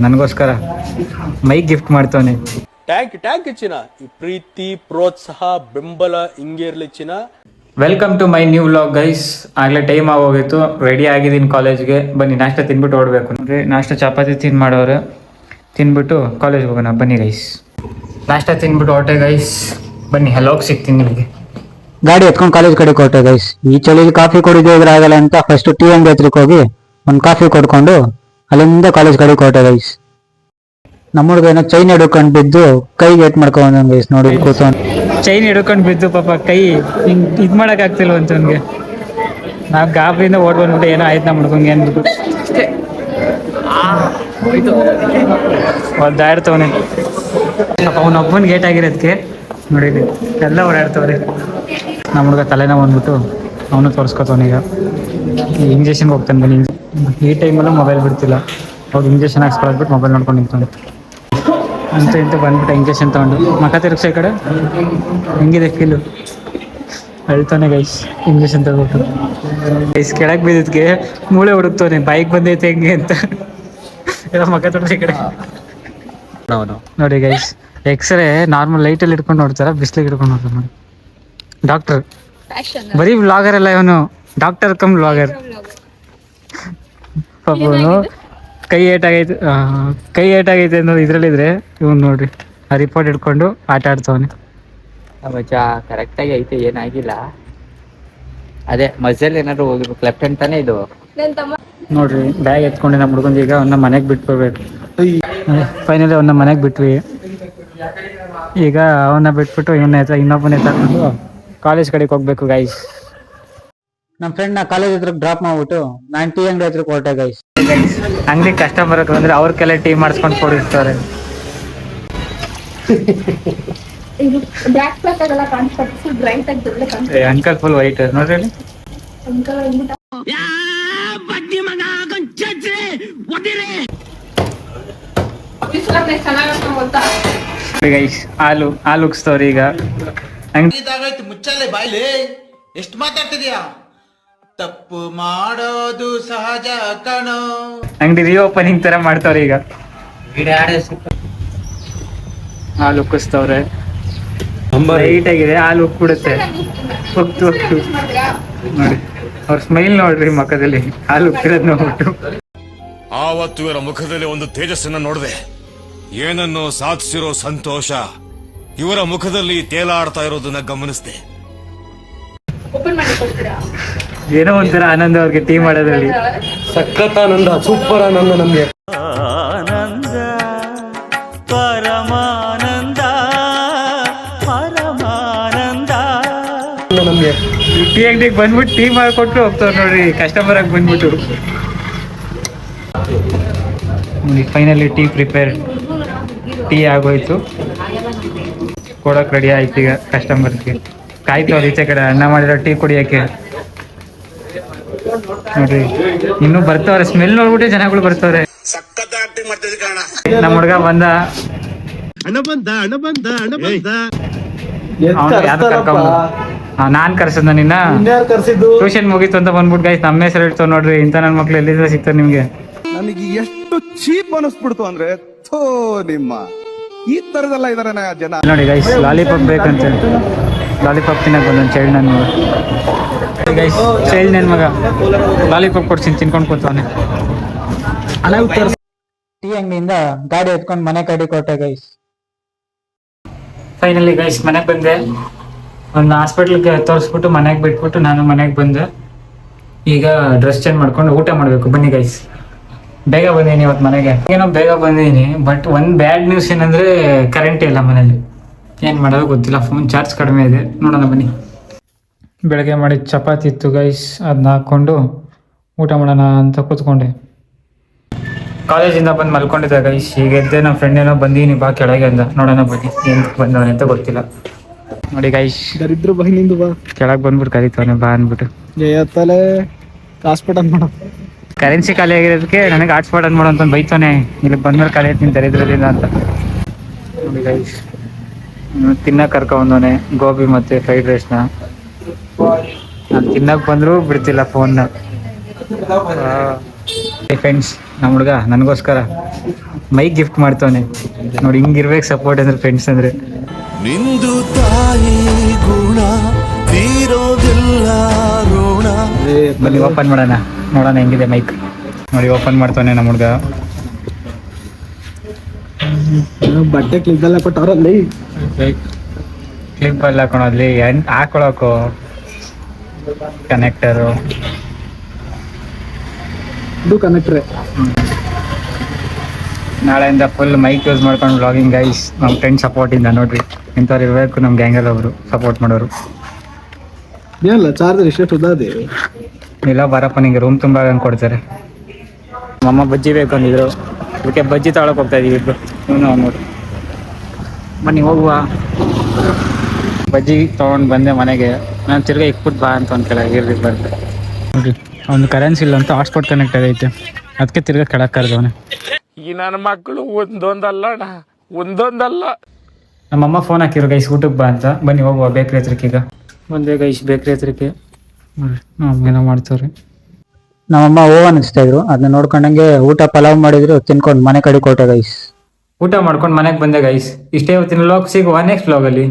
ನನಗೋಸ್ಕರ mic gift ಮಾಡ್ತವನೆ. Tank ಚಿನ್ನ, ಈ ಪ್ರೀತಿ ಪ್ರೋತ್ಸಾಹ ಬೆಂಬಲ ಹಿಂಗೆ ಇರ್ಲಿ ಚಿನ್ನ. Welcome to my new vlog guys. ಆಗಲೇ ಟೈಮ್ ಆಗೋಗಿತ್ತು, ರೆಡಿ ಆಗಿದ್ದೀನಿ ಕಾಲೇಜ್ಗೆ. ಬನ್ನಿ ನಾಷ್ಟ ತಿನ್ಬಿಟ್ಟು ಓಡಬೇಕು. ಅಂದರೆ ನಾಷ್ಟ ಚಪಾತಿ ಮಾಡೋರು, ತಿನ್ಬಿಟ್ಟು ಕಾಲೇಜ್ಗೆ ಹೋಗೋಣ ಬನ್ನಿ ಗೈಸ್. ನಾಷ್ಟ ತಿನ್ಬಿಟ್ಟು ಹೊರಟೆ ಗೈಸ್. ಬನ್ನಿ ಹೋಗಿ ಸಿಗ್ತೀನಿ ನಿಮಗೆ. ಗಾಡಿ ಎತ್ಕೊಂಡು ಕಾಲೇಜ್ ಕಡೆ ಕೊಟ್ಟೆ ಗೈಸ್. ಈ ಚಳಿಲಿ ಕಾಫಿ ಕುಡಿದ್ರೆ ಆಗಲ್ಲ ಅಂತ ಫಸ್ಟ್ ಟೀ ಅಂಗಡಿ ಹತ್ರಕ್ಕೆ ಹೋಗಿ ಒಂದು ಕಾಫಿ ಕೊಡ್ಕೊಂಡು ಅಲ್ಲಿಂದ ಕಾಲೇಜ್ ಕಡೆ ಕೊಟ್ಟೆ ಗೈಸ್. ನಮ್ಮ ಹುಡುಗ ಏನೋ ಚೈನ್ ಹಿಡ್ಕೊಂಡು ಬಿದ್ದು ಕೈಗೆ ಏಟ್ ಮಾಡ್ಕೊಂಡ್ ಗೈಸ್. ನೋಡಿ ಕೂತ್ಕೊಂಡು ಚೈನ್ ಹಿಡ್ಕೊಂಡು ಬಿದ್ದು ಪಾಪ ಕೈ ಹಿಂಗೆ ಇದು ಮಾಡೋಕ್ಕಾಗ್ತಿಲ್ವ ಅಂತ ಅವನಿಗೆ. ನಾವು ಗಾಬರಿಯಿಂದ ಓಡ್ ಬಂದ್ಬಿಟ್ಟು ಏನೋ ಆಯ್ತು ನಮ್ಮ ಹುಡ್ಗಂಗೆ ಅಂದ್ಬಿಟ್ಟು ಒದ್ದಾಡ್ತವನೆ ಪಾಪ. ಅವನೊಬ್ಬನ ಗೇಟ್ ಆಗಿರೋದಕ್ಕೆ ನೋಡಿ ಎಲ್ಲ ಓಡಾಡ್ತವ್ರೆ. ನಮ್ಮ ಹುಡುಗ ತಲೆನೋವು ಅಂದ್ಬಿಟ್ಟು ಅವನು ತೋರಿಸ್ಕೊತವನೀಗ. ಇಂಜೆಕ್ಷನ್ಗೆ ಹೋಗ್ತಾನೆ ಬನ್ನಿ. ಈ ಟೈಮಲ್ಲೂ ಮೊಬೈಲ್ ಬಿಡ್ತಿಲ್ಲ. ಅವ್ರು ಇಂಜೆಕ್ಷನ್ ಹಾಕ್ಸ್ಕೊಳ್ಬಿಟ್ಟು ಮೊಬೈಲ್ ನೋಡ್ಕೊಂಡು ನಿಂತ್ಕೊಂಡು ಇಂತ ಬಂದ್ಬಿಟ್ಟು ಇಂಜೆಕ್ಷನ್ ತೊಗೊಂಡು ಮಕ್ಕ ತಿರುಗಿಸೋ ಈ ಕಡೆ. ಹೆಂಗಿದೆ ಫೀಲು? ಅಳ್ತಾನೆ ಗೈಸ್ ಇಂಜೆಕ್ಷನ್ ತಗೊಬಿಟ್ಟು. ಗೈಸ್ ಕೆಳಗೆ ಬಿದ್ದಕ್ಕೆ ಮೂಳೆ ಹುಡುಕ್ತವನೆ, ಬೈಕ್ ಬಂದೈತೆ ಹೆಂಗೆ ಅಂತ. ಎಲ್ಲ ಮಕ್ಕ ತೊಡಸಿ ಈ ಕಡೆ ನೋಡಿ ಗೈಸ್. ಎಕ್ಸ್ರೇ ನಾರ್ಮಲ್ ಲೈಟಲ್ಲಿ ಇಟ್ಕೊಂಡು ನೋಡ್ತಾರ, ಬಿಸ್ಲಿಗೆ ಇಟ್ಕೊಂಡು ನೋಡ್ತಾರೆ ನೋಡಿ. ಡಾಕ್ಟರ್ ಬರೀ ವ್ಲಾಗರ್ ಅಲ್ಲ ಇವನು, ಡಾಕ್ಟರ್ ಕಮ್ ವ್ಲಾಗರ್. ಪಾಪ ಕೈ ಏಟಾಗೈತೆ ಅನ್ನೋದು ಇದ್ರಲ್ಲಿದ್ರೆ ಇವನು ನೋಡ್ರಿ ಆ ರಿಪೋರ್ಟ್ ಇಟ್ಕೊಂಡು ಆಟ ಆಡ್ತವನೆ. ಕರೆಕ್ಟಾಗಿ ಐತೆ, ಏನಾಗಿಲ್ಲ. ಅದೇ ಮಜಲ್ ಏನಾದ್ರು ಹೋಗಿರ್ಬೇಕು. ಲೆಫ್ಟ್ ಹ್ಯಾಂಡ್ ತಾನೇ ಇದು. ನೋಡ್ರಿ ಬ್ಯಾಗ್ ಎತ್ಕೊಂಡು ನಮ್ಮ ಹುಡ್ಗಂದು ಈಗ ಅವನ್ನ ಮನೆಗೆ ಬಿಟ್ಬಿಡ್ಬೇಕು. ಫೈನಲಿ ಅವನ್ನ ಮನೆಗೆ ಬಿಟ್ವಿ. ಈಗ ಅವನ್ನ ಬಿಟ್ಬಿಟ್ಟು ಇನ್ನೊಬ್ಬನೇ ತಗೊಂಡು ಕಾಲೇಜ್ ಕಡೆಗೆ ಹೋಗ್ಬೇಕು ಗೈಸ್. ನಮ್ಮ ಫ್ರೆಂಡ್ ನ ಕಾಲೇಜ್ ಹತ್ರ ಡ್ರಾಪ್ ಮಾಡ್ಬಿಟ್ಟು ನಾನು ಟೀ ಅಂಗಡಿ ಹತ್ರ ಕೊಟ್ಟೆ ಗೈಸ್. ಅಂಗಡಿ ಕಸ್ಟಮರ್ ಬಂದ್ರೆ ಅವ್ರ ಕೆಲ ಟೀ ಮಾಡಿಸ್ಕೊಂಡು ಕೊಡಿರ್ತಾರೆ. ಅಂಕಲ್ ಫುಲ್ ವೈಟ್ ನೋಡ್ರಿ. ಹಾಲು ಉಗ್ಸ್ತವ್ರಿ ಈಗ. ಮುಚ್ಚಲೆ ಬಾಯ್ಲಿ ಎಷ್ಟು ಮಾತಾಡ್ತಿದ್ಯಾ? ತಪ್ಪು ಮಾಡೋದು ಸಹಜ ಕಣೋ. ಅಂಗಡಿ ರಿಓಪನಿಂಗ್ ತರ ಮಾಡ್ತವ್ರೆ ಈಗ. ಹಾಲು ಉಕ್ಕಿಸ್ತವ್ರೆ, ಲೈಟ್ ಆಗಿದೆ. ಹಾಲು ಉಕ್ಬಿಡುತ್ತೆ ಹೊತ್ತು ನೋಡಿ. ಅವ್ರ ಸ್ಮೈಲ್ ನೋಡ್ರಿ ಮುಖದಲ್ಲಿ, ಹಾಲು ಉಕ್ಕಿರೋದ್ ನೋಡ್ಬಿಟ್ಟು. ಆವತ್ತು ಇವರ ಮುಖದಲ್ಲಿ ಒಂದು ತೇಜಸ್ಸನ್ನ ನೋಡಿದೆ. ಏನನ್ನು ಸಾಧಿಸಿರೋ ಸಂತೋಷ ಇವರ ಮುಖದಲ್ಲಿ ತೇಲಾಡ್ತಾ ಇರೋದನ್ನ ಗಮನಿಸಿದೆ. ಏನೋ ಒಂಥರ ಆನಂದ ಅವ್ರಿಗೆ ಟೀ ಮಾಡೋದ್ರಲ್ಲಿ. ಸಖತ್ ಆನಂದ, ಸೂಪರ್ ಆನಂದ ನಮ್ಗೆ. ಆನಂದ ಪರಮಾನಂದ ಪರಮಾನಂದ ನಮ್ಗೆ. ಟೀ ಅಂಗಡಿಗೆ ಬಂದ್ಬಿಟ್ಟು ಟೀ ಮಾಡಿಕೊಟ್ಟು ಹೋಗ್ತಾವ್ರು ನೋಡ್ರಿ ಕಸ್ಟಮರ್ ಆಗಿ ಬಂದ್ಬಿಟ್ಟು. ಫೈನಲಿ ಟೀ ಪ್ರಿಪೇರ್, ಟೀ ಆಗೋಯ್ತು, ಕೊಡೋಕೆ ರೆಡಿ ಆಯ್ತು ಈಗ ಕಸ್ಟಮರ್ಗೆ. ಕಾಯ್ತವ್ರು ಈಚೆ ಕಡೆ ಅಣ್ಣ ಮಾಡಿರೋ ಟೀ ಕುಡಿಯೋಕ್ಕೆ ನೋಡ್ರಿ. ಇನ್ನೂ ಬರ್ತವ್ರೆ, ಸ್ಮೆಲ್ ನೋಡ್ಬಿಟ್ಟೆ ಜನಗಳು ಬರ್ತವ್ರೆ. ನಮ್ಮ ಹುಡುಗ ಬಂದ, ಯಾರು ಕರ್ಕೊಂಬ. ನಾನ್ ಕರ್ಸದ್ ನಿನ್ನ ಟ್ಯೂಷನ್ ಮುಗೀತು ಅಂತ ಬಂದ್ಬಿಟ್ಟು ಗೈಸ್ ನಮ್ಮ ಹೆಸರು ಇಡ್ತಾವ್ ನೋಡ್ರಿ. ಇಂಥ ನನ್ನ ಮಕ್ಳು ಎಲ್ಲಿಂದ ಸಿಗ್ತಾರೆ ನಿಮ್ಗೆ? ನನಗೆ ಎಷ್ಟು ಚೀಪ್ ಅನಿಸ್ಬಿಡ್ತು ಅಂದ್ರೆ ನಿಮ್ಮ ಈ ತರದೆಲ್ಲ ಇದಾರೆ ಜನ. ನೋಡಿ ಗೈಸ್ ಲಾಲಿಪಾಪ್ ಬೇಕಂತ ಲಾಲಿಪಾಪ್ ತಿನ್ನಕ್ ಬಂದ ಚೈಲ್ಡ್ ನನ್ ಮಗ. ಗೈಸ್ ಚೈಲ್ಡ್ ನನ್ ಮಗ ಲಾಲಿಪಾಪ್ ಕೊಡ್ತೀನಿ, ತಿನ್ಕೊಂಡು ಕೂತವನೆ. ಟೀ ಅಂಗಡಿಯಿಂದ ಗಾಡಿ ಎತ್ಕೊಂಡು ಮನೆ ಕಡೆ ಕೊಟ್ಟೆ ಗೈಸ್. ಫೈನಲಿ ಗೈಸ್ ಮನೆಗೆ ಬಂದೆ. ಒಂದು ಹಾಸ್ಪಿಟ್ಲಿಗೆ ತೋರಿಸ್ಬಿಟ್ಟು ಮನೆಗೆ ಬಿಟ್ಬಿಟ್ಟು ನಾನು ಮನೆಗೆ ಬಂದೆ. ಈಗ ಡ್ರೆಸ್ ಚೇಂಜ್ ಮಾಡ್ಕೊಂಡು ಊಟ ಮಾಡಬೇಕು. ಬನ್ನಿ ಗೈಸ್. ಬೇಗ ಬಂದೀನಿ ಇವತ್ತು ಮನೆಗೆ. ಏನೋ ಬೇಗ ಬಂದೀನಿ, ಬಟ್ ಒಂದು ಬ್ಯಾಡ್ ನ್ಯೂಸ್ ಏನಂದರೆ ಕರೆಂಟ್ ಇಲ್ಲ ಮನೇಲಿ. ಏನು ಮಾಡೋದು ಗೊತ್ತಿಲ್ಲ, ಫೋನ್ ಚಾರ್ಜ್ ಕಡಿಮೆ ಇದೆ. ನೋಡೋಣ ಬನ್ನಿ. ಬೆಳಗ್ಗೆ ಮಾಡಿದ ಚಪಾತಿ ಇತ್ತು ಗೈಸ್, ಅದನ್ನ ಹಾಕ್ಕೊಂಡು ಊಟ ಮಾಡೋಣ ಅಂತ ಕೂತ್ಕೊಂಡೆ. ಕಾಲೇಜಿಂದ ಬಂದು ಮಲ್ಕೊಂಡಿದ್ದೆ ಗೈಸ್. ಈಗ ಎದ್ದೆ ನಮ್ಮ ಫ್ರೆಂಡ್ ಏನೋ ಬಂದೀನಿ ಬಾ ಕೆಳಗೆ ಅಂದ. ನೋಡೋಣ ಬನ್ನಿ ಏನು ಬಂದವನೆ ಅಂತ ಗೊತ್ತಿಲ್ಲ. ನೋಡಿ ಗೈಸ್ ದರಿದ್ರ ಬಹಿನಿಂದು ಬಾ. ಕೆಳಗೆ ಬಂದ್ಬಿಟ್ಟು ಕರೀತವನೆ ಬಾ ಅಂದ್ಬಿಟ್ಟು. ಜಯತ್ತಲೆ ಹಾಸ್ಪಿಟಲ್ ಮಾಡೋ ಕರೆನ್ಸಿ ಖಾಲಿ ಆಗಿರೋದಕ್ಕೆ ನನಗೆ ಹಾಟ್ಸ್ಪಾಟ್ ಅನ್ ಮಾಡೋ ಅಂತ ಬೈತಾನೆ. ಇಲ್ಲಿ ಬಂದ್ಮೇಲೆ ಖಾಲಿ ಆಯ್ತೀನಿ ದರಿದ್ರದಿಂದ ಅಂತ. ನೋಡಿ ಗೈಸ್ ತಿನ್ನಕ್ಕೆ ಕರ್ಕೊಂಡವನೆ ಗೋಬಿ ಮತ್ತು ಫ್ರೈಡ್ ರೈಸ್ನ. ನಾನು ತಿನ್ನಕ್ಕೆ ಬಂದರೂ ಬಿಡ್ತಿಲ್ಲ ಫೋನ್ನ. ಫ್ರೆಂಡ್ಸ್ ನಮ್ಮ ಹುಡುಗ ನನಗೋಸ್ಕರ ಮೈಕ್ ಗಿಫ್ಟ್ ಮಾಡ್ತಾನೆ ನೋಡಿ. ಹಿಂಗಿರ್ಬೇಕು ಸಪೋರ್ಟ್ ಅಂದ್ರೆ ಫ್ರೆಂಡ್ಸ್ ಅಂದ್ರೆ. ನಿಂದು ತಾಯಿ ಗುಣ ತೀರೋದಿಲ್ಲ ಋಣ. ಬನ್ನಿ ಓಪನ್ ಮಾಡೋಣ, ನೋಡೋಣ ಹೆಂಗಿದೆ ಮೈಕ್. ನೋಡಿ ಓಪನ್ ಮಾಡ್ತಾನೆ ನಮ್ಮ ಹುಡುಗ. ಬಟ್ಟೆ ಕ್ಲಿಪ್ ಎಲ್ಲ ಕೊಟ್ಟವ್ರಲ್ಲಿ. ಕ್ಲಿಪ್ ಎಲ್ಲ ಹಾಕೊಳೋದ್ಲಿ ಹಾಕೊಳಕು ಕನೆಕ್ಟರು. ಇದು ಕನೆಕ್ಟ್ರೆ. ನಾಳೆಯಿಂದ ಫುಲ್ ಮೈಕ್ ಯೂಸ್ ಮಾಡ್ಕೊಂಡು ವ್ಲಾಗಿಂಗ್ ಗೈಸ್. ನಮ್ಮ ಫ್ರೆಂಡ್ ಸಪೋರ್ಟಿಂದ ನೋಡ್ರಿ, ಇಂಥವ್ರು ಇರಬೇಕು ನಮ್ಮ ಗ್ಯಾಂಗಲ್ಲಿ ಒಬ್ರು ಸಪೋರ್ಟ್ ಮಾಡೋರು. ಏನಲ್ಲ ಚಾರ್ಜರ್ ಇಷ್ಟು ಉದಾದೆ. ಇಲ್ಲ ಬರಪ್ಪ, ನಿಂಗೆ ರೂಮ್ ತುಂಬ ಕೊಡ್ತಾರೆ. ನಮ್ಮಮ್ಮ ಬಜ್ಜಿ ಬೇಕು ಅಂದಿದ್ರು, ಅದಕ್ಕೆ ಬಜ್ಜಿ ತಗೊಳಕ್ ಹೋಗ್ತಾ ಇದೀವಿ ಇಬ್ರು. ನೋಡಿ ಬನ್ನಿ ಹೋಗುವ. ಬಜ್ಜಿ ತೊಗೊಂಡು ಬಂದೆ ಮನೆಗೆ. ನಾನು ತಿರ್ಗಾ ಇಕ್ಬಿಟ್ಟು ಬಾ ಅಂತ ಒಂದು ಕೆಳಗೆ ಇರ್ಲಿ ಬರ್ತೆ. ನೋಡ್ರಿ ಒಂದು ಕರೆನ್ಸಿ ಇಲ್ಲ ಅಂತ ಹಾಟ್ಸ್ಪಾಟ್ ಕನೆಕ್ಟ್ ಆಗೈತೆ, ಅದಕ್ಕೆ ತಿರ್ಗಾ ಕೆಳಗೆ ಕರೆದವನೆ. ಈ ನನ್ನ ಮಕ್ಕಳು ಒಂದೊಂದಲ್ಲ ನಮ್ಮಮ್ಮ ಫೋನ್ ಹಾಕಿರು ಗೈಸ್ ಊಟಕ್ಕೆ ಬಾ ಅಂತ. ಬನ್ನಿ ಹೋಗುವ ಬೇಕ್ರಿ ಹತ್ರಕ್ಕೆ. ಈಗ ಒಂದೇ ಗೈಸ್ ಬೇಕ್ರಿ ಹತ್ರಕ್ಕೆ ನೋಡ್ರಿ ಏನೋ ಮಾಡ್ತಾವ್ರಿ. ನಮ್ಮಮ್ಮ ಓವನ್ ಹಚ್ತಾ ಇದ್ರು, ಅದನ್ನ ನೋಡ್ಕೊಂಡಂಗೆ ಊಟ ಪಲಾವ್ ಮಾಡಿದ್ರು, ತಿನ್ಕೊಂಡು ಮನೆ ಕಡೆ ಕೊಟ್ಟೆ ಗೈಸ್. ಊಟ ಮಾಡ್ಕೊಂಡು ಮನೆಗೆ ಬಂದೆ ಗೈಸ್. ಇಷ್ಟೇ ಇವತ್ತಿನ ವ್ಲಾಗ್. ಸಿಗುವ ನೆಕ್ಸ್ಟ್ ವ್ಲಾಗಲ್ಲಿ.